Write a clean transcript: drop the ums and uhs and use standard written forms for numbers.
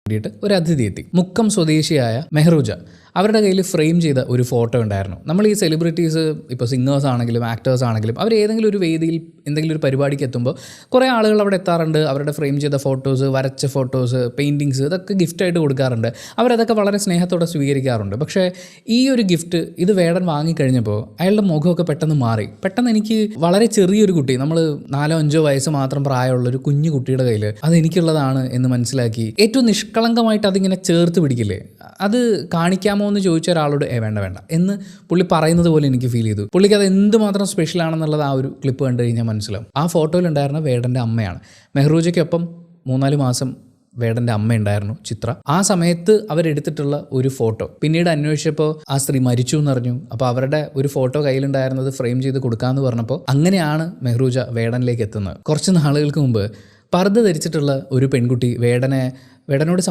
വേണ്ടിയിട്ട് ഒരു അതിഥി എത്തി. മുക്കം സ്വദേശിയായ മെഹ്റൂജ. അവരുടെ കയ്യിൽ ഫ്രെയിം ചെയ്ത ഒരു ഫോട്ടോ ഉണ്ടായിരുന്നു. നമ്മൾ ഈ സെലിബ്രിറ്റീസ് ഇപ്പോൾ സിംഗേഴ്സ് ആണെങ്കിലും ആക്ടേഴ്സ് ആണെങ്കിലും അവർ ഏതെങ്കിലും ഒരു വേദിയിൽ എന്തെങ്കിലും ഒരു പരിപാടിക്ക് എത്തുമ്പോൾ കുറേ ആളുകൾ അവിടെ എത്താറുണ്ട്. അവരുടെ ഫ്രെയിം ചെയ്ത ഫോട്ടോസ്, വരച്ച ഫോട്ടോസ്, പെയിൻറ്റിങ്സ് ഇതൊക്കെ ഗിഫ്റ്റായിട്ട് കൊടുക്കാറുണ്ട്. അവരതൊക്കെ വളരെ സ്നേഹത്തോടെ സ്വീകരിക്കാറുണ്ട്. പക്ഷേ ഈ ഒരു ഗിഫ്റ്റ് ഇത് വേടൻ വാങ്ങിക്കഴിഞ്ഞപ്പോൾ അയാളുടെ മുഖമൊക്കെ പെട്ടെന്ന് മാറി. പെട്ടെന്ന് എനിക്ക് വളരെ ചെറിയൊരു കുട്ടി, നമ്മൾ 4-5 വയസ്സ് മാത്രം പ്രായമുള്ളൊരു കുഞ്ഞു കുട്ടിയുടെ കയ്യിൽ അതെനിക്കുള്ളതാണ് എന്ന് മനസ്സിലാക്കി ഏറ്റവും നിഷ്കളങ്കമായിട്ട് അതിങ്ങനെ ചേർത്ത് പിടിക്കില്ലേ, അത് കാണിക്കാമോ എന്ന് ചോദിച്ച ഒരാളോട് വേണ്ട വേണ്ട എന്ന് പുള്ളി പറയുന്നത് പോലെ എനിക്ക് ഫീൽ ചെയ്തു. പുള്ളിക്ക് അത് എന്തുമാത്രം സ്പെഷ്യലാണെന്നുള്ളത് ആ ഒരു ക്ലിപ്പ് കണ്ടു കഴിഞ്ഞാൽ മനസ്സിലാവും. ആ ഫോട്ടോയിലുണ്ടായിരുന്ന വേടൻ്റെ അമ്മയാണ്. മെഹ്റൂജയ്ക്കൊപ്പം 3-4 മാസം വേടൻ്റെ അമ്മ ഉണ്ടായിരുന്നു, ചിത്ര. ആ സമയത്ത് അവരെടുത്തിട്ടുള്ള ഒരു ഫോട്ടോ പിന്നീട് അന്വേഷിച്ചപ്പോൾ ആ സ്ത്രീ മരിച്ചു എന്നറിഞ്ഞു. അപ്പോൾ അവരുടെ ഒരു ഫോട്ടോ കയ്യിലുണ്ടായിരുന്നത് ഫ്രെയിം ചെയ്ത് കൊടുക്കാമെന്ന് പറഞ്ഞപ്പോൾ അങ്ങനെയാണ് മെഹ്റൂജ വേടനിലേക്ക് എത്തുന്നത്. കുറച്ച് നാളുകൾക്ക് മുമ്പ് പർദ്ദ ധരിച്ചിട്ടുള്ള ഒരു പെൺകുട്ടി വേടനോട്